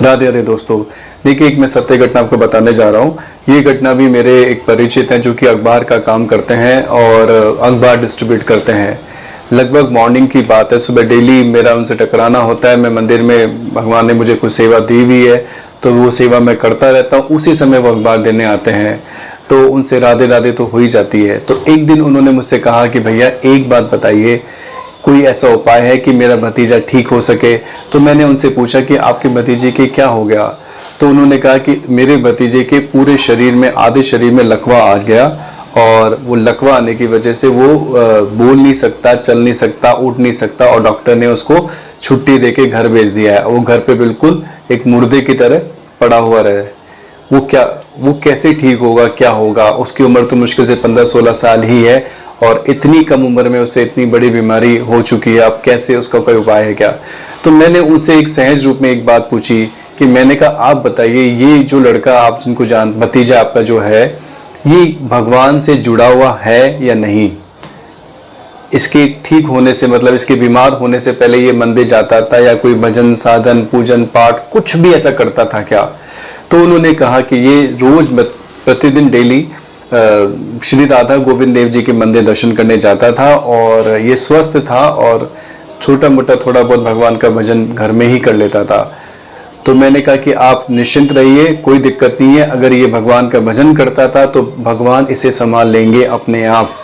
राधे राधे दोस्तों। देखिए, एक मैं सत्य घटना आपको बताने जा रहा हूँ। ये घटना भी मेरे एक परिचित हैं जो कि अखबार का काम करते हैं और अखबार डिस्ट्रीब्यूट करते हैं। लगभग मॉर्निंग की बात है, सुबह डेली मेरा उनसे टकराना होता है। मैं मंदिर में, भगवान ने मुझे कुछ सेवा दी हुई है तो वो सेवा मैं करता रहता हूँ। उसी समय वो अखबार देने आते हैं तो उनसे राधे राधे तो हो ही जाती है। तो एक दिन उन्होंने मुझसे कहा कि भैया एक बात बताइए, कोई ऐसा उपाय है कि मेरा भतीजा ठीक हो सके। तो मैंने उनसे पूछा कि आपके भतीजे के क्या हो गया। तो उन्होंने कहा कि मेरे भतीजे के पूरे शरीर में, आधे शरीर में लकवा आ गया और वो लकवा आने की वजह से वो बोल नहीं सकता, चल नहीं सकता, उठ नहीं सकता और डॉक्टर ने उसको छुट्टी देके घर भेज दिया है। वो घर पे बिल्कुल एक मुर्दे की तरह पड़ा हुआ रहे। वो कैसे ठीक होगा, क्या होगा। उसकी उम्र तो मुश्किल से 15-16 साल ही है और इतनी कम उम्र में उसे इतनी बड़ी बीमारी हो चुकी है। अब कैसे, उसका कोई उपाय है क्या। तो मैंने उनसे एक सहज रूप में एक बात पूछी कि मैंने कहा आप बताइए, ये जो लड़का आप जिनको भतीजा आपका जो है, ये भगवान से जुड़ा हुआ है या नहीं। इसके ठीक होने से, मतलब इसके बीमार होने से पहले ये मंदिर जाता था या कोई भजन साधन पूजन पाठ कुछ भी ऐसा करता था क्या। तो उन्होंने कहा कि ये रोज प्रतिदिन डेली श्री राधा गोविंद देव जी के मंदिर दर्शन करने जाता था और ये स्वस्थ था और छोटा मोटा थोड़ा बहुत भगवान का भजन घर में ही कर लेता था। तो मैंने कहा कि आप निश्चिंत रहिए, कोई दिक्कत नहीं है। अगर ये भगवान का भजन करता था तो भगवान इसे संभाल लेंगे अपने आप।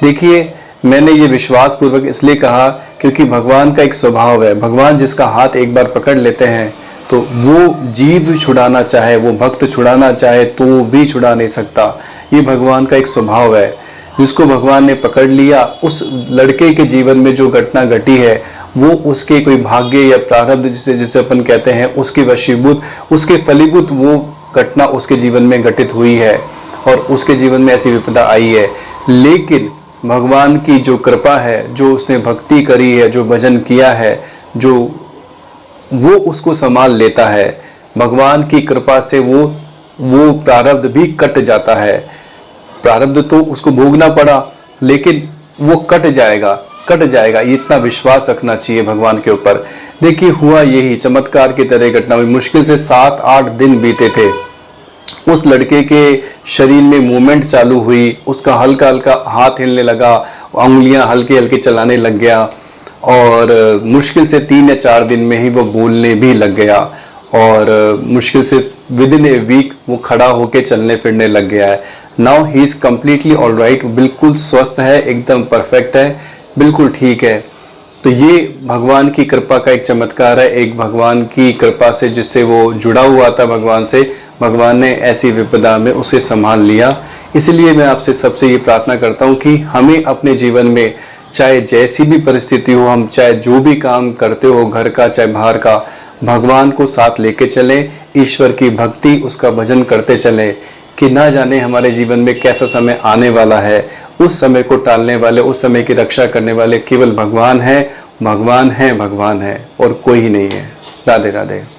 देखिए, मैंने ये विश्वास पूर्वक इसलिए कहा क्योंकि भगवान का एक स्वभाव है, भगवान जिसका हाथ एक बार पकड़ लेते हैं तो वो जीव छुड़ाना चाहे, वो भक्त छुड़ाना चाहे तो वो भी छुड़ा नहीं सकता। ये भगवान का एक स्वभाव है। जिसको भगवान ने पकड़ लिया, उस लड़के के जीवन में जो घटना घटी है वो उसके कोई भाग्य या प्रारब्ध जिसे अपन कहते हैं उसके वशीभूत, उसके फलीभूत वो घटना उसके जीवन में घटित हुई है और उसके जीवन में ऐसी विपदा आई है। लेकिन भगवान की जो कृपा है, जो उसने भक्ति करी है, जो भजन किया है, जो वो उसको संभाल लेता है। भगवान की कृपा से वो प्रारब्ध भी कट जाता है। प्रारब्ध तो उसको भोगना पड़ा लेकिन वो कट जाएगा। इतना विश्वास रखना चाहिए भगवान के ऊपर। देखिए, हुआ यही चमत्कार की तरह घटना हुई। मुश्किल से 7-8 दिन बीते थे। उस लड़के के शरीर में मूवमेंट चालू हुई, उसका हल्का हल्का हाथ हिलने लगा, उंगलियां हल्के हल्के चलाने लग गया और मुश्किल से 3 या 4 दिन में ही वो बोलने भी लग गया और मुश्किल से विदिन ए वीक वो खड़ा होके चलने फिरने लग गया है। Now he is completely all right, बिल्कुल स्वस्थ है, एकदम परफेक्ट है, बिल्कुल ठीक है। तो ये भगवान की कृपा का एक चमत्कार है, एक भगवान की कृपा से जिससे वो जुड़ा हुआ था भगवान से, भगवान ने ऐसी विपदा में उसे संभाल लिया। इसलिए मैं आपसे सबसे ये प्रार्थना करता हूँ कि हमें अपने जीवन में चाहे जैसी भी परिस्थिति हो, हम चाहे जो भी काम करते हो, घर का चाहे बाहर का, भगवान को साथ लेके चलें, ईश्वर की भक्ति, उसका भजन करते चलें कि ना जाने हमारे जीवन में कैसा समय आने वाला है। उस समय को टालने वाले, उस समय की रक्षा करने वाले केवल भगवान है और कोई ही नहीं है। राधे राधे।